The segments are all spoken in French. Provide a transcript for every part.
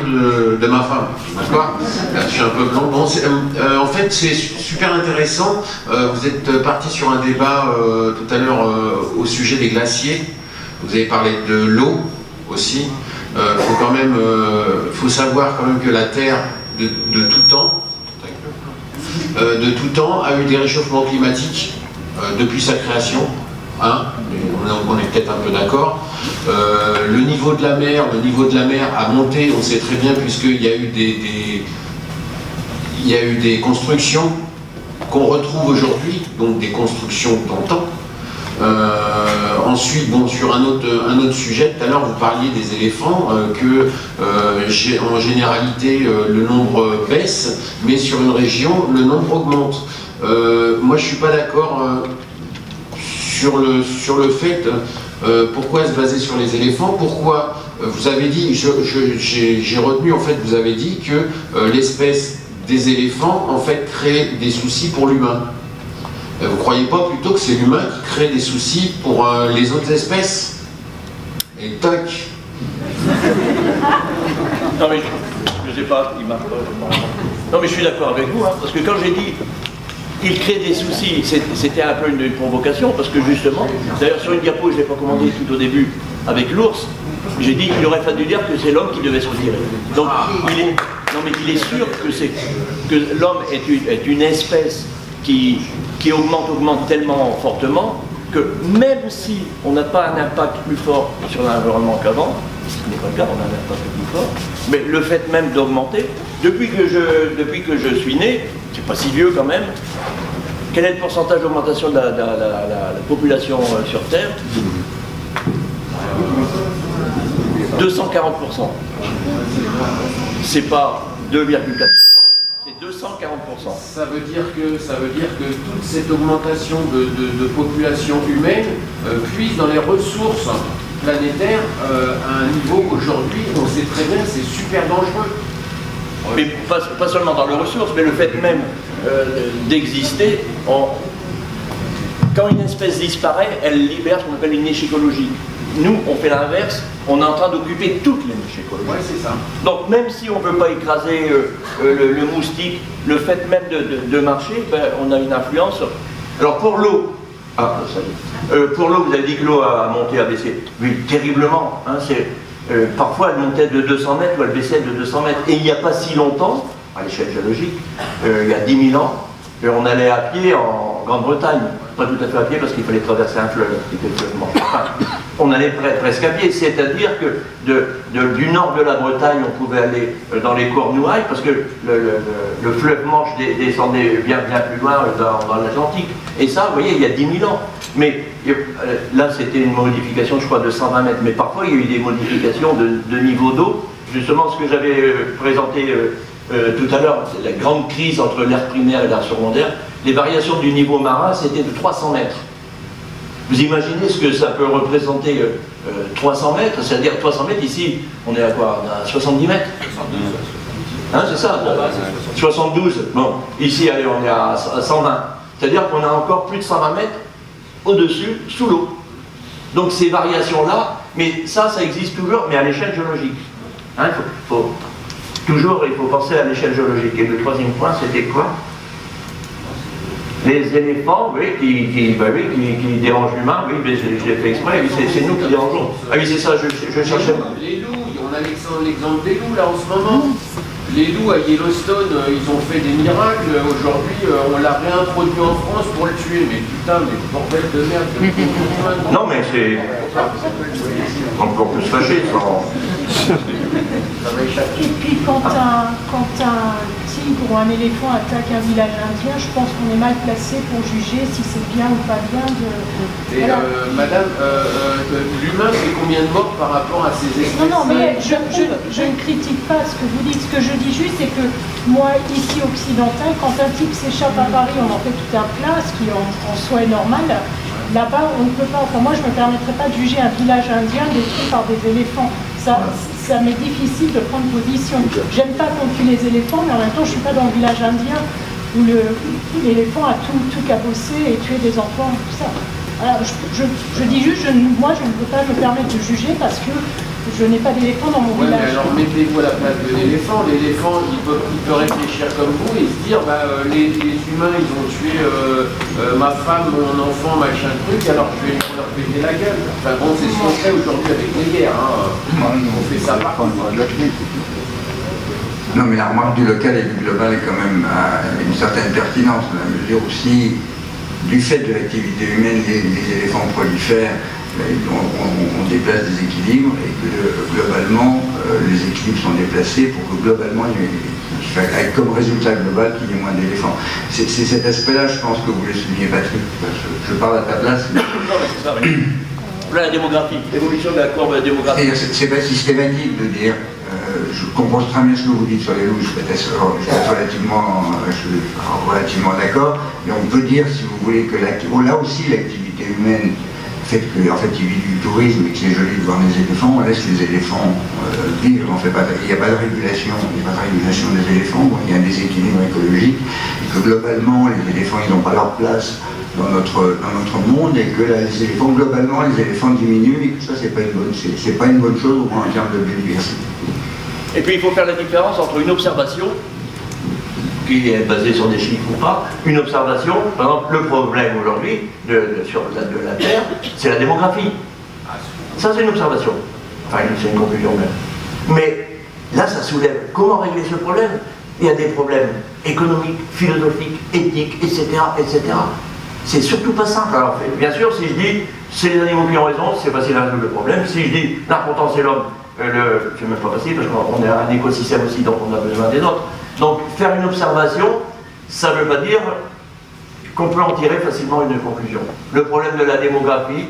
de ma femme, d'accord? Je suis un peu blanc. Bon, en fait, c'est super intéressant. Vous êtes parti sur un débat tout à l'heure au sujet des glaciers. Vous avez parlé de l'eau aussi. Faut savoir quand même que la Terre, de tout temps, a eu des réchauffements climatiques depuis sa création. Hein, on est peut-être un peu d'accord. Le niveau de la mer a monté, on sait très bien, puisqu'il y a eu des constructions qu'on retrouve aujourd'hui, donc des constructions d'antan. Ensuite, bon, sur un autre sujet, tout à l'heure vous parliez des éléphants, en généralité le nombre baisse, mais sur une région le nombre augmente. Moi je suis pas d'accord sur le fait pourquoi se baser sur les éléphants, pourquoi vous avez dit, j'ai retenu en fait, vous avez dit que l'espèce des éléphants en fait crée des soucis pour l'humain. Vous ne croyez pas plutôt que c'est l'humain qui crée des soucis pour les autres espèces? Et toc. Non mais je sais pas, il m'a pas. Non mais je suis d'accord avec vous, hein, parce que quand j'ai dit il crée des soucis, c'était un peu une provocation, parce que justement, d'ailleurs sur une diapo, je ne l'ai pas commandé tout au début avec l'ours, j'ai dit qu'il aurait fallu dire que c'est l'homme qui devait se retirer. Donc il est sûr que l'homme est une espèce qui augmente tellement fortement que même si on n'a pas un impact plus fort sur l'environnement qu'avant, ce qui n'est pas le cas, on a un impact plus fort, mais le fait même d'augmenter, depuis que je suis né, c'est pas si vieux quand même, quel est le pourcentage d'augmentation de la population sur Terre? 240%. C'est pas 2,4%. C'est 240%. Ça veut dire que toute cette augmentation de population humaine puise dans les ressources planétaires à un niveau aujourd'hui, on sait très bien, c'est super dangereux. Mais pas seulement dans les ressources, mais le fait même d'exister. Quand une espèce disparaît, elle libère ce qu'on appelle une niche écologique. Nous, on fait l'inverse, on est en train d'occuper toutes les niches écologiques. Ouais, c'est ça. Donc même si on ne peut pas écraser le moustique, le fait même de marcher, ben, on a une influence. Alors pour l'eau, pour l'eau, vous avez dit que l'eau a monté, a baissé. Oui, terriblement. Hein, parfois elle montait de 200 mètres ou elle baissait de 200 mètres. Et il n'y a pas si longtemps, à l'échelle géologique, il y a 10 000 ans, on allait à pied en Grande-Bretagne. Pas tout à fait à pied parce qu'il fallait traverser un fleuve, enfin, on allait presque à pied, c'est-à-dire que du nord de la Bretagne, on pouvait aller dans les Cornouailles parce que le fleuve Manche descendait bien plus loin dans l'Atlantique. Et ça, vous voyez, il y a 10 000 ans. Mais là, c'était une modification, je crois, de 120 mètres. Mais parfois, il y a eu des modifications de niveau d'eau. Justement, ce que j'avais présenté tout à l'heure, c'est la grande crise entre l'ère primaire et l'ère secondaire. Les variations du niveau marin, c'était de 300 mètres. Vous imaginez ce que ça peut représenter 300 mètres, c'est-à-dire 300 mètres, ici, on est à quoi? On est à 70 mètres. Hein, c'est ça, 72. Bon, ici, allez, on est à 120. C'est-à-dire qu'on a encore plus de 120 mètres au-dessus, sous l'eau. Donc ces variations-là, mais ça existe toujours, mais à l'échelle géologique. Hein, toujours, il faut penser à l'échelle géologique. Et le troisième point, c'était quoi? Les éléphants, oui, qui dérangent l'humain, oui, mais j'ai fait exprès, oui, c'est nous qui dérangeons. Ah oui, c'est ça, je cherchais. Les loups, on a l'exemple des loups là en ce moment. Les loups à Yellowstone, ils ont fait des miracles. Aujourd'hui, on l'a réintroduit en France pour le tuer. Mais putain, mais bordel de merde. Non, mais c'est encore plus fâché, ça. Et puis quand un tigre ou un éléphant attaque un village indien, je pense qu'on est mal placé pour juger si c'est bien ou pas bien de... Et voilà. Madame, l'humain fait combien de morts par rapport à ces espèces? Non, mais je ne critique pas ce que vous dites. Ce que je dis juste, c'est que moi, ici occidental, quand un type s'échappe à Paris, on en fait tout un plat, ce qui en soi est normal. Là-bas, on ne peut pas, enfin moi je ne me permettrais pas de juger un village indien détruit par des éléphants. Ça m'est difficile de prendre position. J'aime pas qu'on tue les éléphants, mais en même temps je ne suis pas dans le village indien où l'éléphant a tout cabossé et tué des enfants, tout ça. Alors, je dis juste, moi je ne peux pas me permettre de juger parce que Je n'ai pas d'éléphant dans mon Ouais, mais village. alors mettez-vous à la place de l'éléphant. L'éléphant, il peut réfléchir comme vous et se dire, les humains, ils ont tué ma femme, mon enfant, machin truc, alors je vais leur péter la gueule. Enfin bon, c'est ce qu'on fait aujourd'hui avec les guerres. On fait ça par contre. Non, mais la remarque du local et du global est quand même à une certaine pertinence, dans la mesure où si, du fait de l'activité humaine, les éléphants prolifèrent, on déplace des équilibres et que globalement, les équilibres sont déplacés pour que globalement, avec comme résultat global qu'il y ait moins d'éléphants. C'est cet aspect-là, je pense, que vous voulez souligner, Patrick. Je parle à ta place. Mais... Non, mais c'est ça, oui. Là, la démographie, l'évolution de la courbe démographique. C'est pas systématique de dire, je comprends très bien ce que vous dites sur les loups, je suis relativement d'accord, mais on peut dire, si vous voulez, que là aussi l'activité humaine fait qu'en fait il vit du tourisme et que c'est joli de voir les éléphants, on laisse les éléphants vivre, il n'y a pas de régulation, des éléphants, bon, il y a un déséquilibre écologique, et que globalement les éléphants ils n'ont pas leur place dans notre monde, et que là, les éléphants, globalement les éléphants diminuent, et que ça c'est pas une bonne chose au moins en termes de biodiversité. Et puis il faut faire la différence entre une observation, qui est basée sur des chiffres ou pas, une observation, par exemple le problème aujourd'hui sur la Terre, c'est la démographie. Ça c'est une observation, enfin c'est une conclusion même. Mais là ça soulève comment régler ce problème. Il y a des problèmes économiques, philosophiques, éthiques, etc. etc. C'est surtout pas simple. Alors bien sûr si je dis c'est les animaux qui ont raison, c'est facile à résoudre le problème. Si je dis l'important c'est l'homme, c'est même pas facile parce qu'on est un écosystème aussi donc on a besoin des autres. Donc faire une observation, ça ne veut pas dire qu'on peut en tirer facilement une conclusion. Le problème de la démographie,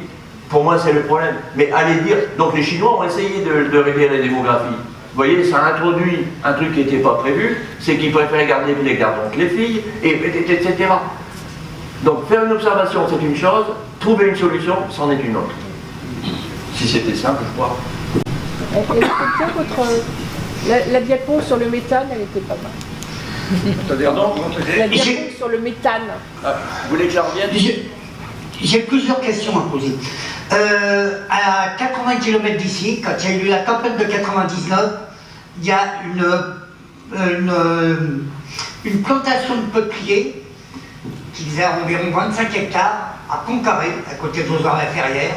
pour moi c'est le problème. Mais allez dire, donc les Chinois ont essayé de régler la démographie. Vous voyez, ça introduit un truc qui n'était pas prévu, c'est qu'ils préféraient garder les garçons que les filles, etc. Donc faire une observation c'est une chose, trouver une solution c'en est une autre. Si c'était simple, je crois. La diapo sur le méthane, elle était pas mal. Pardon ? La diapo sur le méthane. Ah, vous voulez que je revienne ? J'ai plusieurs questions à poser. À 80 km d'ici, quand il y a eu la tempête de 99, il y a une plantation de peupliers qui faisait environ 25 hectares à Pont-Carré, à côté de Josard-la-Ferrière.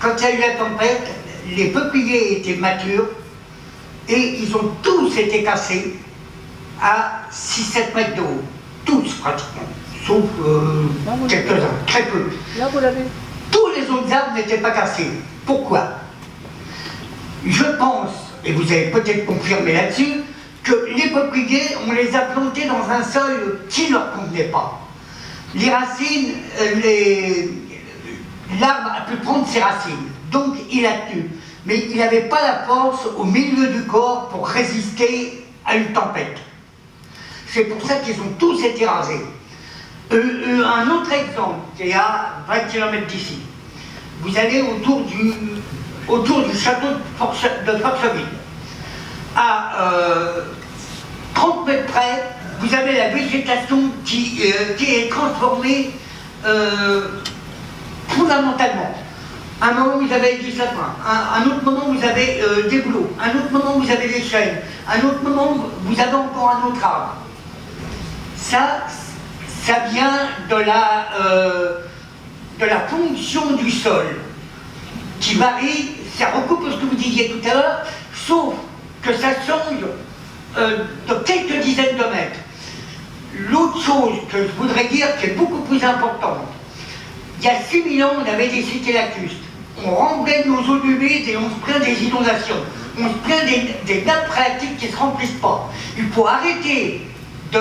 Quand il y a eu la tempête, les peupliers étaient matures et ils ont tous été cassés à 6-7 mètres de haut. Tous pratiquement, sauf quelques-uns, très peu. Là, vous l'avez. Tous les autres arbres n'étaient pas cassés. Pourquoi? Je pense, et vous allez peut-être confirmer là-dessus, que les peupliers, on les a plantés dans un sol qui ne leur convenait pas. Les racines, l'arbre a pu prendre ses racines, donc il a tenu. Mais il n'avait pas la force au milieu du corps pour résister à une tempête. C'est pour ça qu'ils ont tous été rasés. Un autre exemple, qui est à 20 km d'ici. Vous allez autour du château de Forceville. À 30 mètres près, vous avez la végétation qui est transformée fondamentalement. À un moment, vous avez du sapin, un autre moment, vous avez des bouleaux, un autre moment, vous avez des chênes, un autre moment, vous avez encore un autre arbre. Ça vient de la fonction du sol, qui varie, ça recoupe ce que vous disiez tout à l'heure, sauf que ça change de quelques dizaines de mètres. L'autre chose que je voudrais dire, qui est beaucoup plus importante, il y a 6000 ans, on avait des cités lacustres. On remblait nos eaux humides et on se plaint des inondations. On se plaint des nappes phréatiques qui ne se remplissent pas. Il faut arrêter de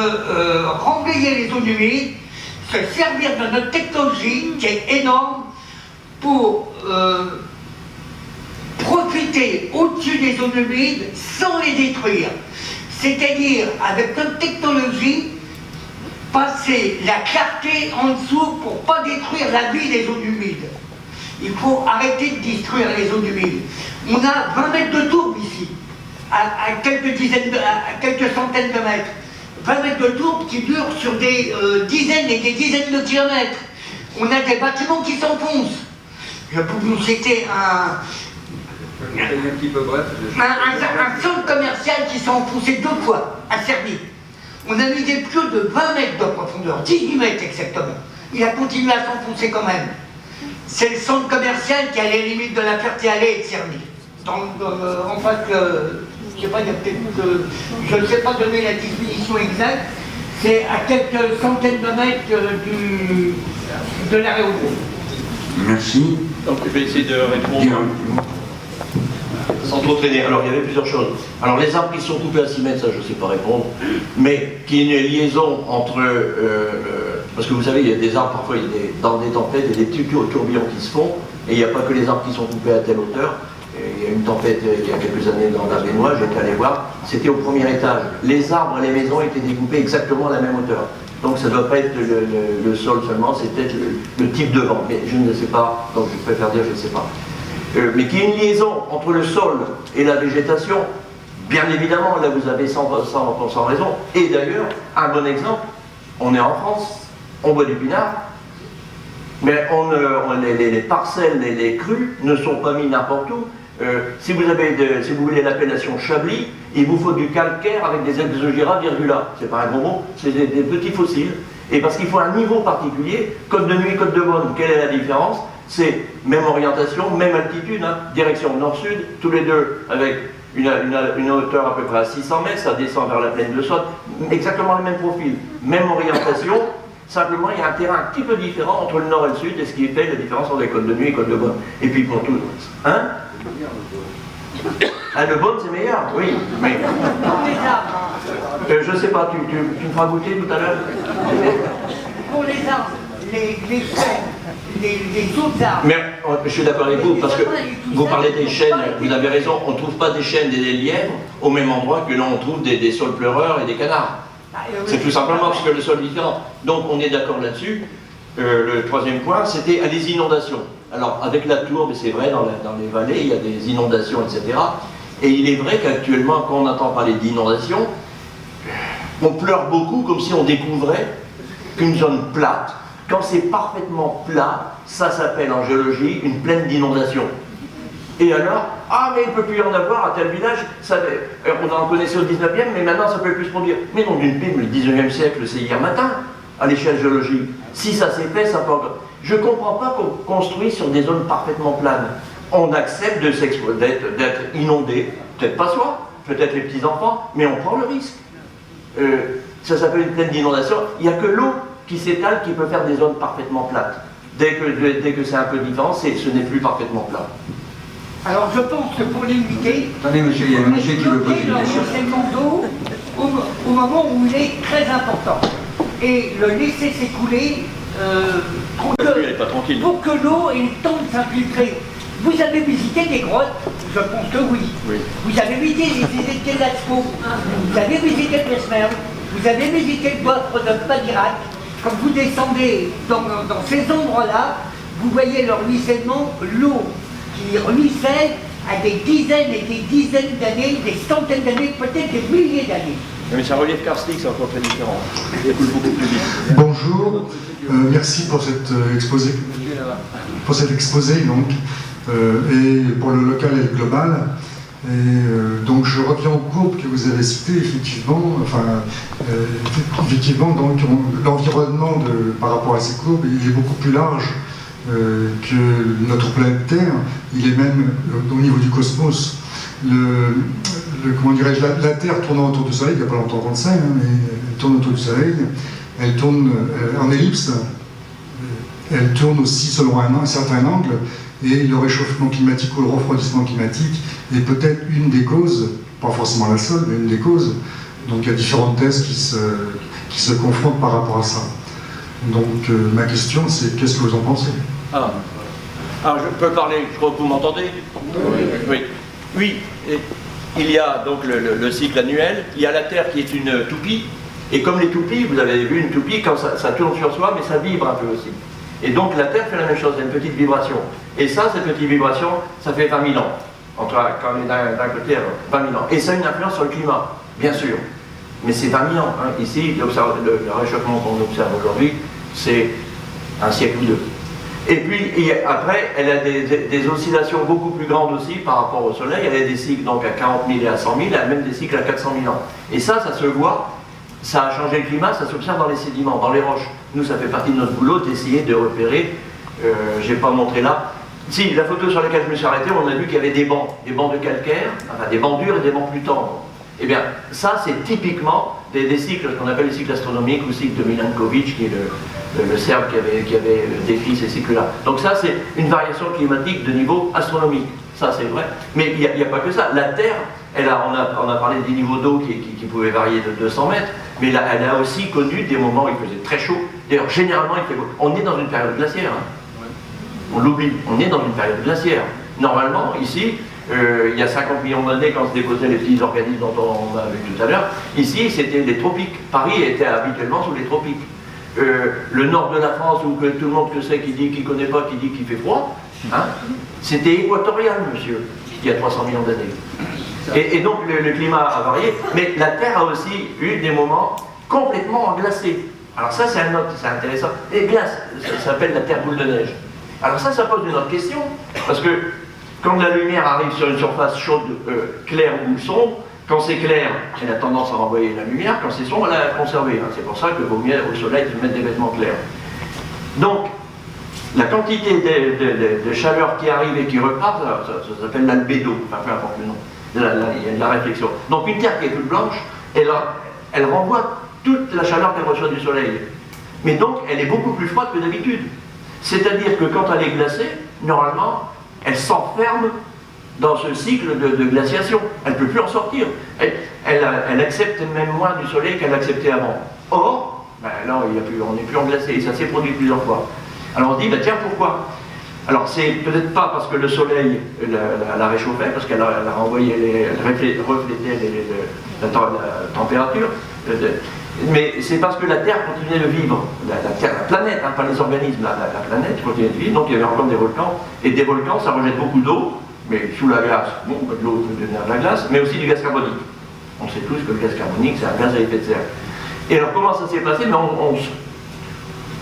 remblayer les eaux humides, se servir de notre technologie qui est énorme pour profiter au-dessus des eaux humides sans les détruire. C'est-à-dire, avec notre technologie, passer la clarté en dessous pour ne pas détruire la vie des eaux humides. Il faut arrêter de détruire les eaux humides. On a 20 mètres de tourbe ici, à quelques centaines de mètres. 20 mètres de tourbe qui durent sur des dizaines et des dizaines de kilomètres. On a des bâtiments qui s'enfoncent. Je peux vous citer un petit peu bref. Un centre commercial qui s'est enfoncé 2 fois, à Cerny. On a mis des plots de 20 mètres de profondeur, 18 mètres exactement. Il a continué à s'enfoncer quand même. C'est le centre commercial qui est à la limite de la Ferté-Alais et de Cerny. En face, je ne sais pas, il y a peut-être je ne sais pas donner la définition exacte, c'est à quelques centaines de mètres de l'aérodrome. Merci. Donc je vais essayer de répondre sans trop traîner. Alors il y avait plusieurs choses. Alors les arbres qui sont coupés à 6 mètres, ça je ne sais pas répondre, mais qu'il y ait une liaison entre... parce que vous savez, il y a des arbres, parfois dans des tempêtes, il y a des petits tourbillons qui se font, et il n'y a pas que les arbres qui sont coupés à telle hauteur. Il y a une tempête il y a quelques années dans la baignoire, j'étais allé voir, c'était au premier étage. Les arbres et les maisons étaient découpés exactement à la même hauteur. Donc ça ne doit pas être le sol seulement, c'est peut-être le type de vent, mais je ne sais pas, donc je préfère dire je ne sais pas. Mais qu'il y ait une liaison entre le sol et la végétation, bien évidemment, là vous avez 100% raison. Et d'ailleurs, un bon exemple, on est en France, on boit du pinard, mais les parcelles, les crues ne sont pas mis n'importe où. Si vous voulez l'appellation Chablis, il vous faut du calcaire avec des exogyra virgula. C'est pas un gros mot, c'est des petits fossiles. Et parce qu'il faut un niveau particulier, côte de nuit, côte de Beaune, quelle est la différence? C'est même orientation, même altitude, hein, direction nord-sud, tous les deux avec une hauteur à peu près à 600 mètres, ça descend vers la plaine de Saône, exactement le même profil, même orientation. Simplement, il y a un terrain un petit peu différent entre le nord et le sud, et ce qui fait la différence entre les côtes de nuit et les côtes de Beaune. Et puis pour tout... Hein? Ah, le Beaune, c'est meilleur, oui. Mais... je sais pas, tu me feras goûter tout à l'heure? Pour les arbres, les chênes, les autres arbres... Mais je suis d'accord avec vous, parce que vous parlez des chênes, vous avez raison, on ne trouve pas des chênes et des lièvres au même endroit que là on trouve des saules pleureurs et des canards. C'est tout simplement parce que le sol est différent. Donc on est d'accord là-dessus. Le troisième point, c'était les inondations. Alors avec la tourbe, c'est vrai, dans les vallées, il y a des inondations, etc. Et il est vrai qu'actuellement, quand on entend parler d'inondations, on pleure beaucoup comme si on découvrait qu'une zone plate. Quand c'est parfaitement plat, ça s'appelle en géologie une plaine d'inondation. Et alors, ah mais il ne peut plus y en avoir à tel village, on en connaissait au 19e, mais maintenant ça ne peut plus se produire. Mais non, d'une pime, le 19e siècle, c'est hier matin, à l'échelle géologique. Si ça s'est fait, ça peut encore... Je ne comprends pas qu'on construise sur des zones parfaitement planes. On accepte d'être inondé, peut-être pas soi, peut-être les petits-enfants, mais on prend le risque. Ça s'appelle une plaine d'inondation. Il n'y a que l'eau qui s'étale qui peut faire des zones parfaitement plates. Dès que c'est un peu différent, ce n'est plus parfaitement plat. Alors je pense que pour limiter, Attendez monsieur, il y a un monsieur qui veut poser une question. l'enchaînement d'eau au moment où il est très important. Et le laisser s'écouler pour que l'eau ait le temps de s'infiltrer. Vous avez visité des grottes? Je pense que oui. Vous avez visité de Lascaux, vous avez visité de Mesmer, vous avez visité le boître de Padirac. Quand vous descendez dans ces endroits-là, vous voyez le ruissellement, l'eau qui ruisselle à des dizaines et des dizaines d'années, des centaines d'années, peut-être des milliers d'années. Mais c'est un relief karstique, c'est encore très différent. Il coule beaucoup plus vite. Bonjour, merci pour cet exposé. Donc, et pour le local et le global. Et donc je reviens aux courbes que vous avez citées, effectivement, donc l'environnement par rapport à ces courbes, il est beaucoup plus large que notre planète Terre. Il est même au niveau du cosmos. Comment dirais-je, la Terre tournant autour du Soleil, il n'y a pas longtemps qu'on le sait, hein, mais elle tourne autour du Soleil, elle tourne en ellipse, elle tourne aussi selon un certain angle, et le réchauffement climatique ou le refroidissement climatique est peut-être une des causes, pas forcément la seule, mais une des causes. Donc il y a différentes thèses qui se confrontent par rapport à ça. Donc ma question c'est, qu'est-ce que vous en pensez? Alors je peux parler, je crois que vous m'entendez? Oui. Il y a donc le cycle annuel, il y a la Terre qui est une toupie, et comme les toupies, vous avez vu une toupie, quand ça tourne sur soi, mais ça vibre un peu aussi. Et donc la Terre fait la même chose, il y a une petite vibration. Et ça, cette petite vibration, ça fait 20 000 ans. Quand on est d'un côté, 20 000 ans. Et ça a une influence sur le climat, bien sûr. Mais c'est 20 000 ans. Hein. Ici, le réchauffement qu'on observe aujourd'hui, c'est un siècle ou deux. Et puis après, elle a des oscillations beaucoup plus grandes aussi par rapport au Soleil. Elle a des cycles donc à 40 000 et à 100 000, elle a même des cycles à 400 000 ans. Et ça se voit, ça a changé le climat, ça s'observe dans les sédiments, dans les roches. Nous, ça fait partie de notre boulot d'essayer de repérer, je n'ai pas montré là. Si, la photo sur laquelle je me suis arrêté, on a vu qu'il y avait des bancs de calcaire, enfin des bancs durs et des bancs plus tendres. Eh bien, ça, c'est typiquement des cycles, ce qu'on appelle les cycles astronomiques, ou cycle de Milankovitch, qui est le Serbe qui avait décrit ces cycles-là. Donc ça, c'est une variation climatique de niveau astronomique. Ça, c'est vrai. Mais il n'y a pas que ça. La Terre, on a parlé des niveaux d'eau qui pouvaient varier de 200 mètres, mais là, elle a aussi connu des moments où il faisait très chaud. D'ailleurs, généralement, il fait beau. On est dans une période glaciaire. Hein. On l'oublie. On est dans une période glaciaire. Normalement, ici, il y a 50 millions d'années, quand se déposaient les petits organismes dont on a vu tout à l'heure, ici, c'était les tropiques. Paris était habituellement sous les tropiques. Le nord de la France, où que tout le monde que sait, qui dit qu'il ne connaît pas, qui dit qu'il fait froid, hein, c'était équatorial, monsieur, il y a 300 millions d'années. Et donc le climat a varié, mais la Terre a aussi eu des moments complètement glacés. Alors ça, c'est intéressant. Et glace, ça s'appelle la Terre boule de neige. Alors ça pose une autre question, parce que quand la lumière arrive sur une surface chaude, claire ou sombre, quand c'est clair, elle a tendance à renvoyer la lumière, quand c'est sombre, elle a conservé. Hein. C'est pour ça qu'il vaut mieux au soleil se mettre des vêtements clairs. Donc, la quantité de chaleur qui arrive et qui repart, ça s'appelle l'albédo, enfin peu importe le nom, il y a de la réflexion. Donc une Terre qui est toute blanche, elle renvoie toute la chaleur qu'elle reçoit du soleil. Mais donc, elle est beaucoup plus froide que d'habitude. C'est-à-dire que quand elle est glacée, normalement, elle s'enferme dans ce cycle de glaciation. Elle ne peut plus en sortir. Elle accepte même moins du soleil qu'elle acceptait avant. Or, ben là, on n'est plus en glacé, et ça s'est produit plusieurs fois. Alors on se dit, ben tiens, pourquoi? Alors c'est peut-être pas parce que le soleil la réchauffait, parce qu'elle a renvoyé, elle reflétait la température, mais c'est parce que la Terre continuait de vivre, la planète, hein, pas les organismes, la planète continuait de vivre, donc il y avait encore des volcans, et des volcans ça rejette beaucoup d'eau, mais sous la glace, bon, de l'eau peut devenir de la glace, mais aussi du gaz carbonique. On sait tous que le gaz carbonique c'est un gaz à effet de serre. Et alors comment ça s'est passé? Mais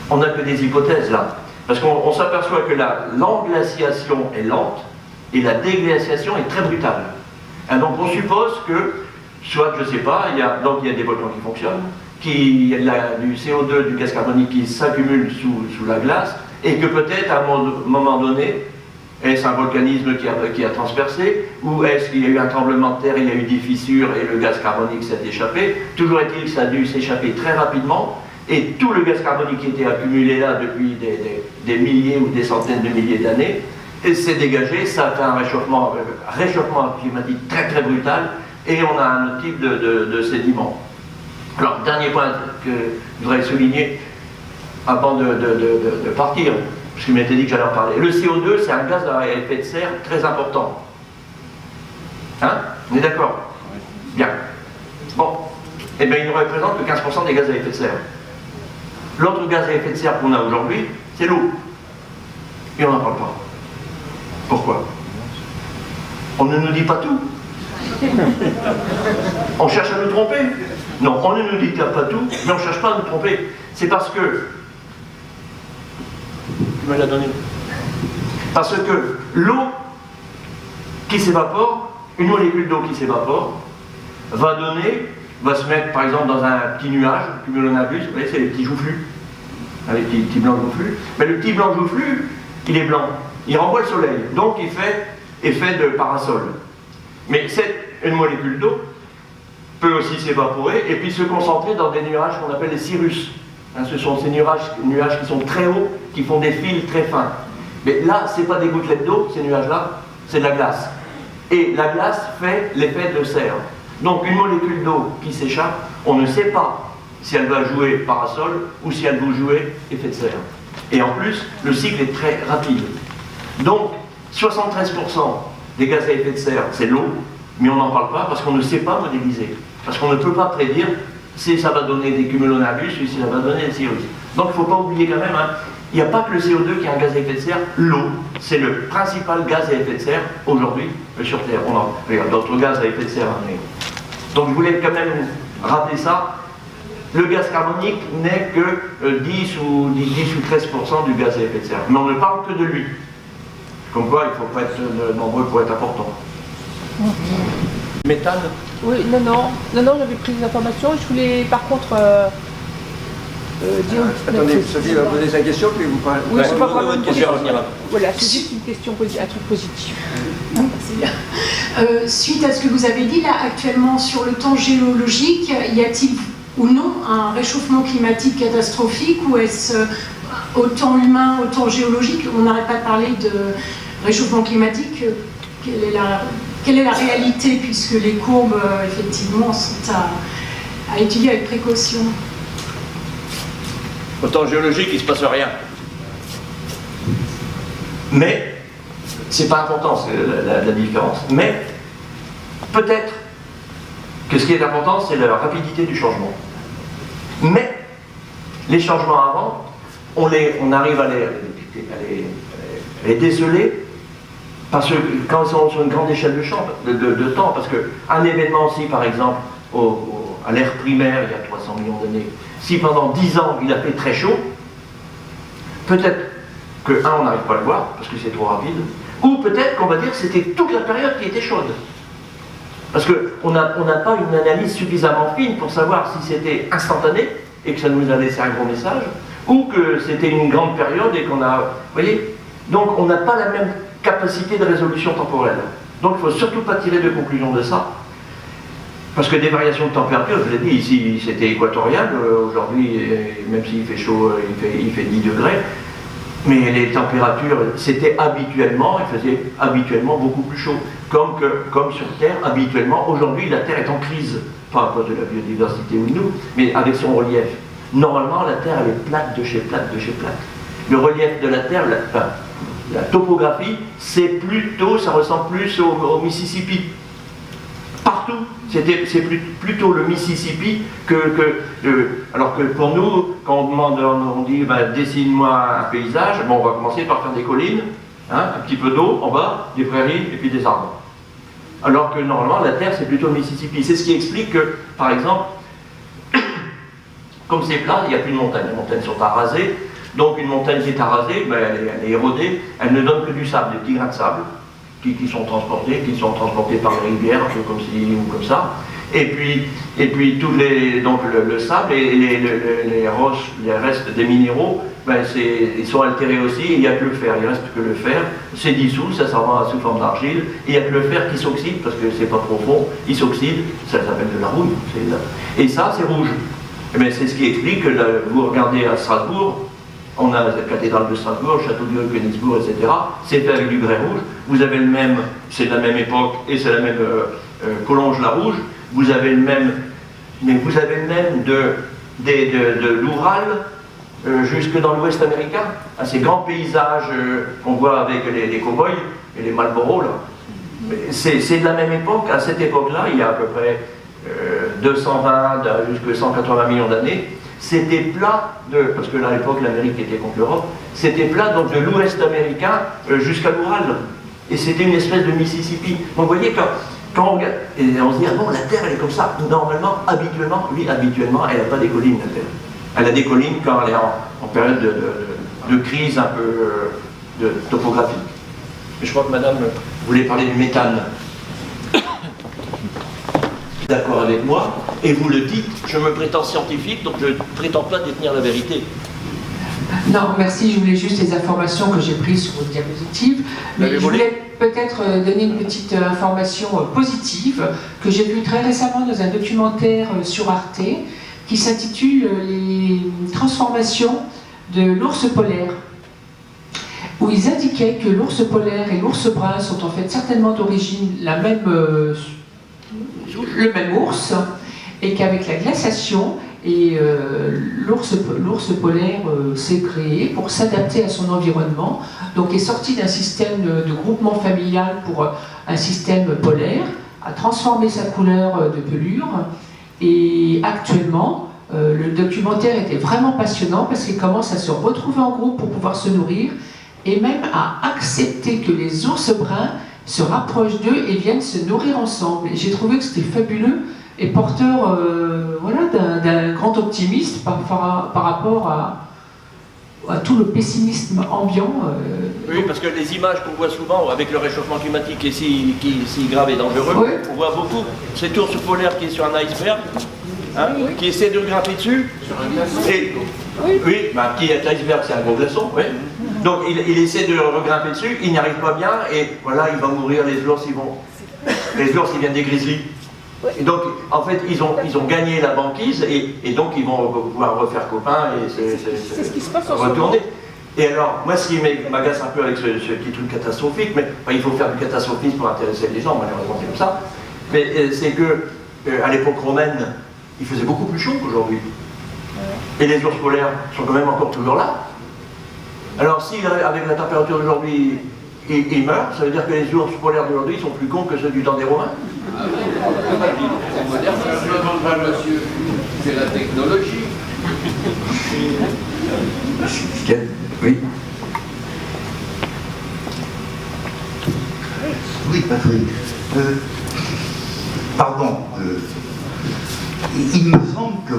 on n'a que des hypothèses là, parce qu'on s'aperçoit que l'englaciation est lente, et la déglaciation est très brutale. Et donc on suppose que, soit, je ne sais pas, il y a des volcans qui fonctionnent, il y a du CO2, du gaz carbonique qui s'accumule sous la glace, et que peut-être à un moment donné, est-ce un volcanisme qui a transpercé, ou est-ce qu'il y a eu un tremblement de terre, il y a eu des fissures et le gaz carbonique s'est échappé? Toujours est-il que ça a dû s'échapper très rapidement, et tout le gaz carbonique qui était accumulé là depuis des milliers ou des centaines de milliers d'années, s'est dégagé, ça a fait un réchauffement climatique très très brutal, et on a un autre type de sédiments. Alors, dernier point que je voudrais souligner avant de partir, parce qu'il m'était dit que j'allais en parler. Le CO2, c'est un gaz à effet de serre très important. Hein? On est d'accord? Bien. Bon. Eh bien, il ne représente que 15% des gaz à effet de serre. L'autre gaz à effet de serre qu'on a aujourd'hui, c'est l'eau. Et on n'en parle pas. Pourquoi? On ne nous dit pas tout. On cherche à nous tromper. Non, on ne nous dit pas tout, mais on ne cherche pas à nous tromper. C'est parce que... Tu me l'as donné. Parce que l'eau qui s'évapore, une molécule d'eau qui s'évapore, va se mettre par exemple dans un petit nuage, cumulonimbus, vous voyez, c'est les petits joufflus, les petits blancs joufflus. Mais le petit blanc joufflu, il est blanc, il renvoie le soleil, donc il fait effet de parasol. Mais une molécule d'eau peut aussi s'évaporer et puis se concentrer dans des nuages qu'on appelle les cirrus. Hein, ce sont ces nuages qui sont très hauts, qui font des fils très fins. Mais là, ce n'est pas des gouttelettes d'eau, ces nuages-là, c'est de la glace. Et la glace fait l'effet de serre. Donc une molécule d'eau qui s'échappe, on ne sait pas si elle va jouer parasol ou si elle va jouer effet de serre. Et en plus, le cycle est très rapide. Donc 73% des gaz à effet de serre, c'est l'eau, mais on n'en parle pas parce qu'on ne sait pas modéliser. Parce qu'on ne peut pas prédire si ça va donner des cumulonimbus ou si ça va donner des cirrus. Donc il ne faut pas oublier quand même, hein, il n'y a pas que le CO2 qui est un gaz à effet de serre, l'eau, c'est le principal gaz à effet de serre aujourd'hui sur Terre. Il y a d'autres gaz à effet de serre, mais... Donc je voulais quand même rappeler ça. Le gaz carbonique n'est que 10 ou 13% du gaz à effet de serre. Mais on ne parle que de lui. Comme quoi, il ne faut pas être nombreux pour être important. Méthane? Oui, non, j'avais pris des informations. Je voulais par contre dire. Attendez, Sophie va poser sa question, puis vous parlez. Oui, c'est pas vraiment votre une question question. à revenir. Voilà, c'est juste une question, un truc positif. C'est bien. Suite à ce que vous avez dit, là, actuellement, sur le temps géologique, y a-t-il ou non un réchauffement climatique catastrophique, ou est-ce au temps humain, au temps géologique? On n'arrête pas de parler de réchauffement climatique. Quelle est la réalité, puisque les courbes, effectivement, sont à étudier avec précaution? Au temps géologique, il ne se passe rien. Mais, c'est pas important, c'est la différence. Mais, peut-être que ce qui est important, c'est la rapidité du changement. Mais, les changements avant, on arrive à les déceler, parce que quand ils sont sur une grande échelle de temps, parce qu'un événement aussi, par exemple, à l'ère primaire, il y a 300 millions d'années, si pendant 10 ans il a fait très chaud, peut-être que, on n'arrive pas à le voir, parce que c'est trop rapide, ou peut-être qu'on va dire que c'était toute la période qui était chaude. Parce qu'on n'a pas une analyse suffisamment fine pour savoir si c'était instantané, et que ça nous a laissé un gros message, ou que c'était une grande période et qu'on a... Vous voyez? Donc on n'a pas la même capacité de résolution temporelle. Donc il ne faut surtout pas tirer de conclusion de ça. Parce que des variations de température, je l'ai dit, ici c'était équatorial, aujourd'hui, même s'il fait chaud, il fait 10 degrés, mais les températures, c'était habituellement, il faisait habituellement beaucoup plus chaud. Comme sur Terre, habituellement, aujourd'hui la Terre est en crise, pas à cause de la biodiversité ou de nous, mais avec son relief. Normalement, la Terre, elle est plate de chez plate de chez plate. Le relief de la Terre, la topographie, c'est plutôt, ça ressemble plus au Mississippi. Partout, c'est plutôt le Mississippi alors que pour nous, quand on demande, on dit dessine-moi un paysage, bon, on va commencer par faire des collines, hein, un petit peu d'eau en bas, des prairies et puis des arbres. Alors que normalement, la Terre, c'est plutôt le Mississippi. C'est ce qui explique que, par exemple, comme c'est plat, il n'y a plus de montagnes. Les montagnes sont arasées, donc une montagne qui est arasée, elle est érodée, elle ne donne que du sable, des petits grains de sable, qui sont transportés par les rivières, un peu comme ci ou comme ça. Et puis donc le sable et les roches, les restes des minéraux, ils sont altérés aussi, il n'y a que le fer, il ne reste que le fer, c'est dissous, ça s'en va sous forme d'argile, et il n'y a que le fer qui s'oxyde, parce que c'est pas profond, il s'oxyde, ça s'appelle de la rouille, et ça c'est rouge. C'est ce qui explique que vous regardez à Strasbourg, on a la cathédrale de Strasbourg, le château de Königsbourg, etc. C'est fait avec du grès rouge. Vous avez le même, c'est de la même époque et c'est la même Collonges-la-Rouge. Vous avez le même, mais vous avez le même de l'Oural jusque dans l'Ouest américain. À ces grands paysages qu'on voit avec les cow-boys et les Marlboro là. C'est de la même époque. À cette époque-là, il y a à peu près 220 jusqu'à 180 millions d'années. C'était plat parce que là, à l'époque, l'Amérique était contre l'Europe, c'était plat donc de l'Ouest américain jusqu'à l'Oural. Et c'était une espèce de Mississippi. Donc vous voyez, quand on regarde, et on se dit, ah bon, la Terre, elle est comme ça. Normalement, habituellement, elle n'a pas des collines, la Terre. Elle a des collines quand elle est en période de crise un peu topographique. Je crois que madame voulait parler du méthane. D'accord avec moi, et vous le dites, je me prétends scientifique, donc je ne prétends pas détenir la vérité. Non, merci, je voulais juste les informations que j'ai prises sur votre diapositive, mais je voulais peut-être donner une petite information positive que j'ai vue très récemment dans un documentaire sur Arte qui s'intitule « Les transformations de l'ours polaire », où ils indiquaient que l'ours polaire et l'ours brun sont en fait certainement d'origine le même ours, et qu'avec la glaciation, l'ours polaire s'est créé pour s'adapter à son environnement, donc est sorti d'un système de groupement familial pour un système polaire, a transformé sa couleur de pelure, et actuellement, le documentaire était vraiment passionnant parce qu'il commence à se retrouver en groupe pour pouvoir se nourrir, et même à accepter que les ours bruns se rapprochent d'eux et viennent se nourrir ensemble. Et j'ai trouvé que c'était fabuleux est porteur voilà, d'un grand optimisme par rapport à tout le pessimisme ambiant. Oui, parce que les images qu'on voit souvent avec le réchauffement climatique qui est si grave et dangereux, Oui. on voit beaucoup cet ours polaire qui est sur un iceberg, hein, qui essaie de grimper dessus. Et, oui, bah, qui est iceberg, c'est un gros glaçon, oui. Donc il essaie de regrimper dessus, il n'y arrive pas bien, et voilà, il va mourir, les ours, ils viennent des grizzlies. Et donc, en fait, ils ont gagné la banquise et donc ils vont pouvoir refaire copain et C'est ce qui se passe en ce retourner. Et alors, moi, ce qui m'agace un peu avec ce petit truc catastrophique, mais enfin, il faut faire du catastrophisme pour intéresser les gens, malheureusement c'est comme ça, mais c'est que à l'époque romaine, il faisait beaucoup plus chaud qu'aujourd'hui. Et les ours polaires sont quand même encore toujours là. Alors, si avec la température d'aujourd'hui, ils meurent, ça veut dire que les ours polaires d'aujourd'hui sont plus cons que ceux du temps des Romains. C'est la technologie. Oui. Oui, Patrick. Pardon. Il me semble que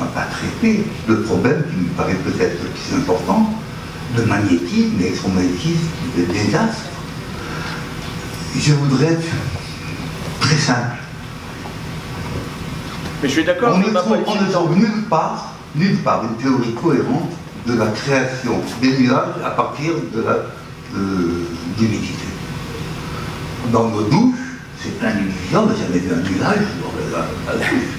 on n'a pas traité le problème qui me paraît peut-être le plus important, le magnétisme, l'électromagnétisme, le désastre. Je voudrais être très simple. Mais je suis d'accord, On ne trouve nulle part une théorie cohérente de la création des nuages à partir de d'humidité. Dans nos douches, c'est plein d'humidité, on n'a jamais vu un nuage dans la douche.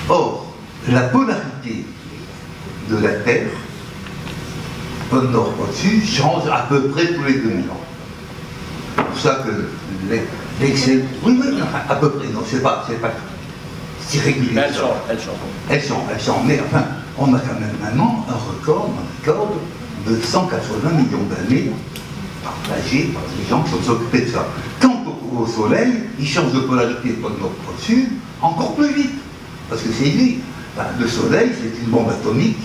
Or, la polarité de la Terre, pôle nord, pôle sud, change à peu près tous les 2000 ans. C'est pour ça que l'excès... Oui, à peu près, non, c'est pas si régulier. Mais Elles changent, mais enfin, on a quand même maintenant un record de 180 millions d'années partagé par les gens qui sont occupés de ça. Quant au Soleil, il change de polarité pôle nord, pôle sud, encore plus vite, parce que c'est lui. Le Soleil, c'est une bombe atomique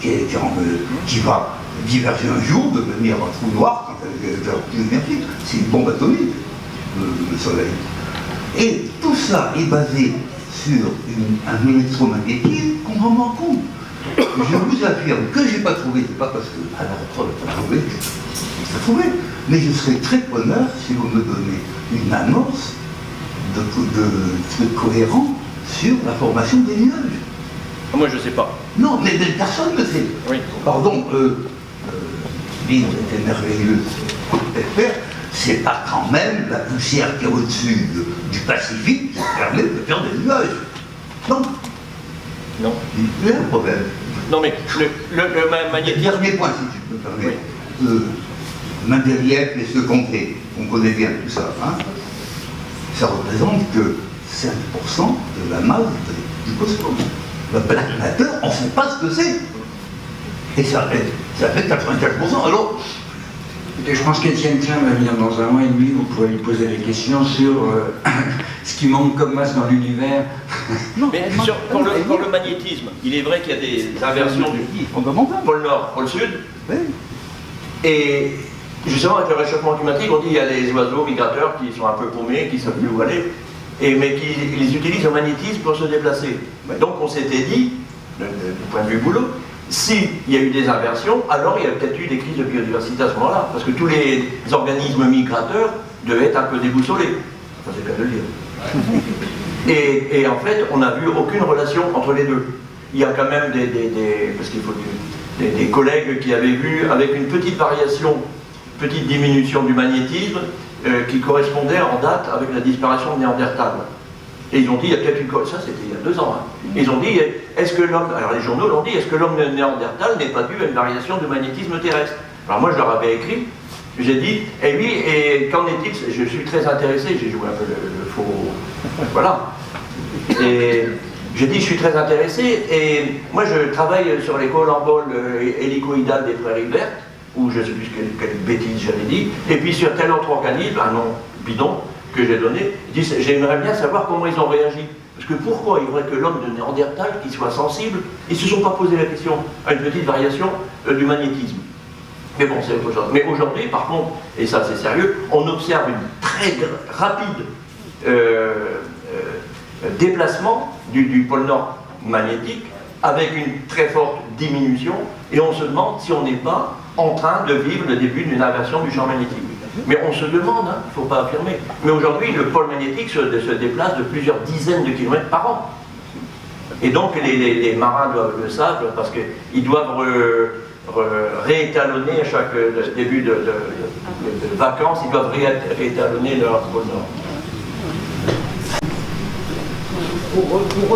qui va diverger un jour, devenir un trou noir quand elle devient vite. C'est une bombe atomique, le Soleil. Et tout ça est basé sur un électromagnétisme qu'on ne rend compte. Je vous affirme que je n'ai pas trouvé, c'est pas parce que à la retraite, je n'ai pas trouvé, je l'ai trouvé, mais je serais très preneur si vous me donnez une annonce de cohérent sur la formation des nuages. Moi, je ne sais pas. Non, mais personne ne sait. Oui. Pardon, l'île était merveilleuse. C'est pas quand même la poussière qui est au-dessus du Pacifique qui permet de faire des nuages. Non. Non. Il y a un problème. Non, mais le magnétisme... Dernier point, si tu peux me permettre. Oui. Mendeleïev et ce qu'on fait, on connaît bien tout ça, hein. Ça représente que 5% de la masse du cosmos. La Black Matter, on ne sait pas ce que c'est. Et ça fait 95%. Alors, je pense qu'Étienne Klein va venir dans un mois et demi, vous pourrez lui poser des questions sur ce qui manque comme masse dans l'univers. Mais pour le magnétisme, il est vrai qu'il y a des inversions du pôle nord, pôle sud. oui. Et justement, avec le réchauffement climatique, on dit qu'il y a des oiseaux migrateurs qui sont un peu paumés, qui ne savent plus où aller, mais qui utilisent le magnétisme pour se déplacer. Donc on s'était dit, du point de vue boulot, s'il y a eu des inversions, alors il y a peut-être eu des crises de biodiversité à ce moment-là, parce que tous les organismes migrateurs devaient être un peu déboussolés. Enfin, c'est bien de le dire. Et en fait, on n'a vu aucune relation entre les deux. Il y a quand même parce qu'il faut des collègues qui avaient vu avec une petite variation, petite diminution du magnétisme qui correspondait en date avec la disparition de Néandertal. Et ils ont dit, il y a peut-être une... Ça, c'était il y a 2 ans. Hein. Ils ont dit, est-ce que l'homme... Alors les journaux l'ont dit, est-ce que l'homme néandertal n'est pas dû à une variation du magnétisme terrestre? Alors moi, je leur avais écrit, j'ai dit, et oui, et qu'en est-il? Je suis très intéressé, j'ai joué un peu le faux... Voilà. Et j'ai dit, je suis très intéressé, et moi, je travaille sur les colamboles hélicoïdales des prairies vertes, où je ne sais plus quelle bêtise j'avais dit, et puis sur tel autre organisme, un nom bidon, que j'ai donné, j'aimerais bien savoir comment ils ont réagi. Parce que pourquoi il faudrait que l'homme de Néandertal, qui soit sensible, ils ne se sont pas posé la question à une petite variation du magnétisme. Mais bon, c'est autre chose. Mais aujourd'hui, par contre, et ça c'est sérieux, on observe une très rapide déplacement du pôle nord magnétique avec une très forte diminution, et on se demande si on n'est pas en train de vivre le début d'une inversion du champ magnétique. Mais on se demande, il ne faut pas affirmer. Mais aujourd'hui, le pôle magnétique se déplace de plusieurs dizaines de kilomètres par an. Et donc les marins le savent parce qu'ils doivent réétalonner à chaque début de vacances, ils doivent réétalonner leur pôle nord. Pour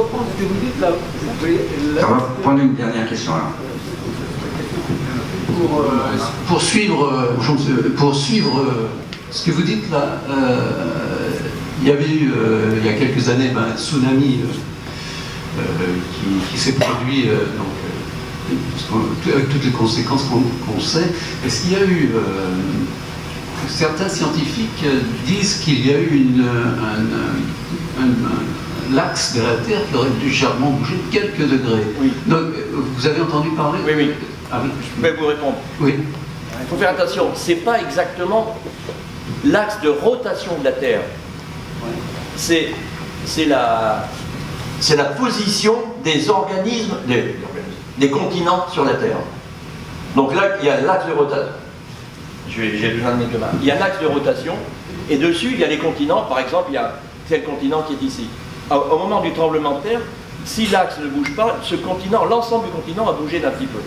reprendre ce que vous dites là, On va prendre une dernière question là. pour suivre ce que vous dites là, il y avait eu il y a quelques années un tsunami qui s'est produit avec toutes les conséquences qu'on sait. Est-ce qu'il y a eu certains scientifiques disent qu'il y a eu l'axe de la Terre qui aurait légèrement bougé de quelques degrés. Oui. Donc, vous avez entendu parler? Oui, oui. Ah, oui. Je vais vous répondre. Oui. Il faut faire attention, ce n'est pas exactement l'axe de rotation de la Terre. C'est la position des organismes, des continents sur la Terre. Donc là, il y a l'axe de rotation. J'ai besoin de mes deux mains. Il y a l'axe de rotation, et dessus, il y a les continents. Par exemple, c'est le continent qui est ici. Au moment du tremblement de terre, si l'axe ne bouge pas, l'ensemble du continent a bougé d'un petit peu.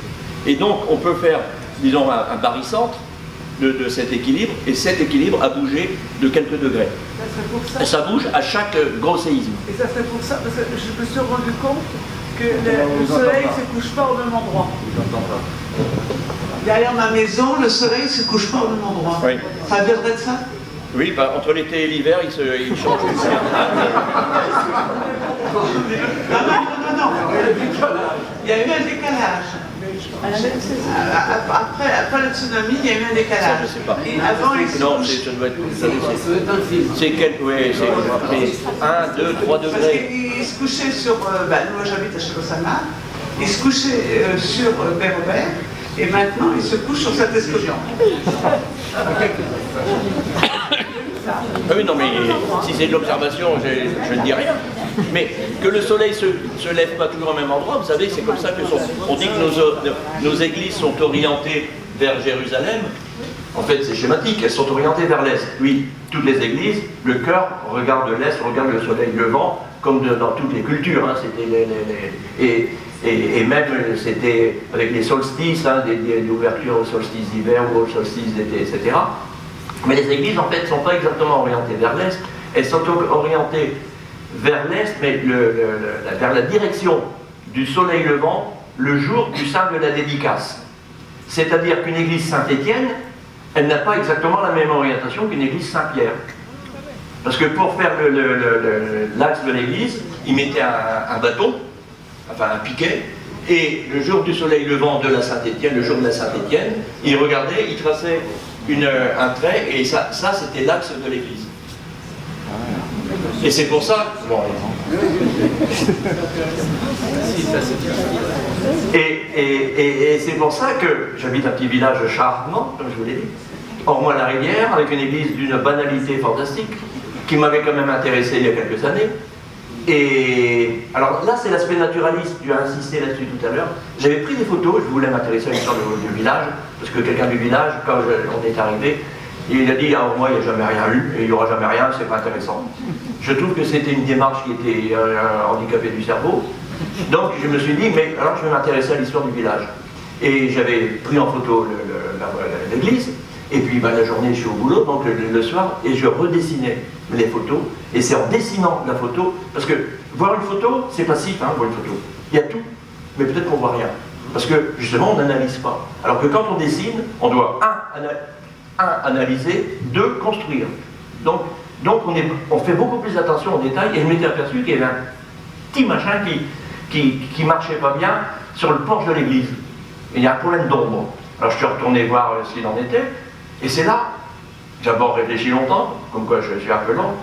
Et donc, on peut faire, disons, un barycentre de cet équilibre, et cet équilibre a bougé de quelques degrés. Ça serait pour ça. Et ça bouge à chaque gros séisme. Et ça serait pour ça, parce que je me suis rendu compte que le soleil ne se couche pas au même endroit. Derrière ma maison, le soleil ne se couche pas au même endroit. Oui. Ça viendrait de ça? Oui, entre l'été et l'hiver, il change. Non. Il y a eu un décalage. Après le tsunami, il y a eu un décalage. Ça, je sais pas. Et avant, il se Non, couche. ça doit être un film. C'est oui, c'est 1, 2, 3 Parce degrés. qu'il se couchait sur. Moi, j'habite à Chirosama. Il se couchait sur Bérobert. Et maintenant, il se couche sur Saint-Escodian. Oui, non, mais si c'est de l'observation, je ne dis rien. Mais que le soleil se lève pas toujours au même endroit, vous savez, c'est comme ça que on dit que nos églises sont orientées vers Jérusalem. En fait, c'est schématique, elles sont orientées vers l'Est. Oui, toutes les églises, le cœur regarde l'Est, regarde le soleil levant, comme dans toutes les cultures. Hein, et même, c'était avec les solstices, l'ouverture au solstice d'hiver ou au solstice d'été, etc. Mais les églises, en fait, ne sont pas exactement orientées vers l'Est. Elles sont orientées vers l'Est, mais vers la direction du soleil levant le jour du saint de la dédicace. C'est-à-dire qu'une église Saint-Étienne, elle n'a pas exactement la même orientation qu'une église Saint-Pierre. Parce que pour faire l'axe de l'église, ils mettaient un bâton, enfin un piquet, et le jour du soleil levant de la Saint-Étienne, le jour de la Saint-Étienne, ils regardaient, ils traçaient un trait, et ça c'était l'axe de l'église. Et c'est pour ça... Bon, et c'est pour ça que j'habite un petit village charmant, comme je vous l'ai dit, Ormois-la-Rivière, avec une église d'une banalité fantastique, qui m'avait quand même intéressé il y a quelques années. Et alors là, c'est l'aspect naturaliste, tu as insisté là-dessus tout à l'heure. J'avais pris des photos, je voulais m'intéresser à l'histoire du village, parce que quelqu'un du village, quand on est arrivé, il a dit, à Ormois, il n'y a jamais rien eu, et il n'y aura jamais rien, c'est pas intéressant. Je trouve que c'était une démarche qui était handicapée du cerveau. Donc je me suis dit, mais alors je vais m'intéresser à l'histoire du village. Et j'avais pris en photo l'église, et puis la journée je suis au boulot, donc le soir, et je redessinais les photos, et c'est en dessinant la photo, parce que voir une photo, c'est passif, hein, voir une photo. Il y a tout, mais peut-être qu'on voit rien. Parce que justement, on n'analyse pas. Alors que quand on dessine, on doit, analyser, 2, construire. Donc on fait beaucoup plus attention aux détails, et je m'étais aperçu qu'il y avait un petit machin qui marchait pas bien sur le porche de l'église. Et il y a un problème d'ombre. Alors je suis retourné voir ce qu'il en était, et c'est là, j'ai d'abord réfléchi longtemps, comme quoi je suis un peu lent,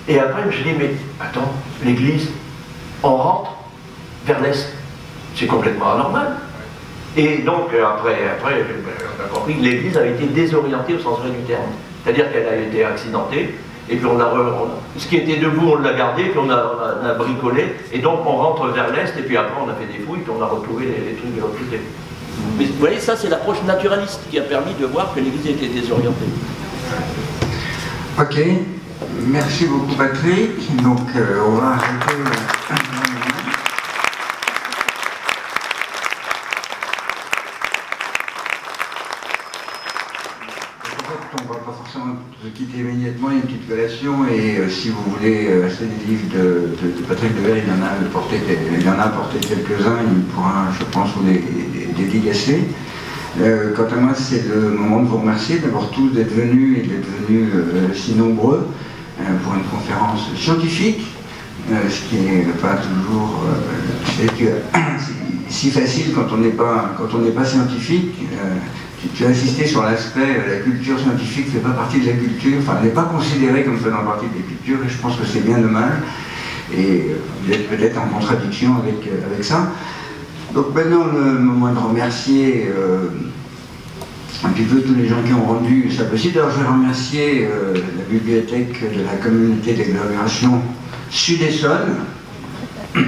et après je me suis dit, mais attends, l'église, on rentre vers l'est, c'est complètement anormal. Et donc après on a compris que l'église avait été désorientée au sens vrai du terme, c'est-à-dire qu'elle a été accidentée, et puis ce qui était debout, on l'a gardé, puis on a bricolé, et donc on rentre vers l'est, et puis après on a fait des fouilles, puis on a retrouvé les trucs de l'autre côté. Mais vous voyez, ça c'est l'approche naturaliste qui a permis de voir que l'église était désorientée. Ok, merci beaucoup Patrick. Donc on va arrêter. On ne va pas forcément se quitter immédiatement, il y a une petite collation et si vous voulez acheter des livres de Patrick Devers, il en a apporté quelques-uns, il pourra, je pense, vous les dédicacer. Quant à moi, c'est le moment de vous remercier d'avoir tous d'être venus et d'être venus si nombreux pour une conférence scientifique, ce qui n'est pas toujours si facile quand on n'est pas scientifique. Tu as insisté sur l'aspect, la culture scientifique ne fait pas partie de la culture, enfin n'est pas considérée comme faisant partie de la culture, et je pense que c'est bien dommage, et vous êtes peut-être en contradiction avec ça. Donc maintenant, le moment de remercier un petit peu tous les gens qui ont rendu ça possible. Alors je vais remercier la bibliothèque de la communauté d'agglomération Sud-Essonne. Il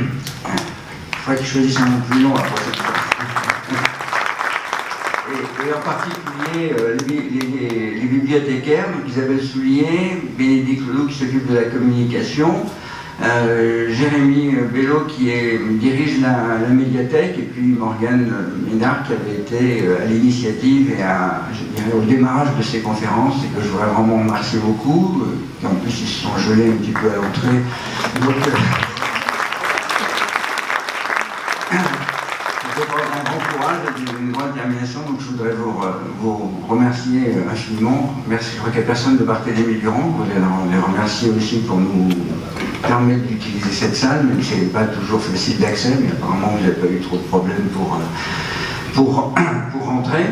faudrait que je choisisse un nom plus long après cette fois. Et en particulier les bibliothécaires, donc Isabelle Soulier, Bénédicte Leloup qui s'occupe de la communication, Jérémy Bello qui dirige la médiathèque, et puis Morgane Ménard qui avait été à l'initiative et je dirais, au démarrage de ces conférences, et que je voudrais vraiment remercier beaucoup, et en plus ils se sont gelés un petit peu à l'entrée. Donc, un grand courage et une grande détermination, donc je voudrais vous remercier infiniment. Merci, je crois qu'il n'y a personne de Barthélémy Durand, je voudrais les remercier aussi pour nous permettre d'utiliser cette salle, même si elle n'est pas toujours facile d'accès, mais apparemment vous n'avez pas eu trop de problèmes pour rentrer.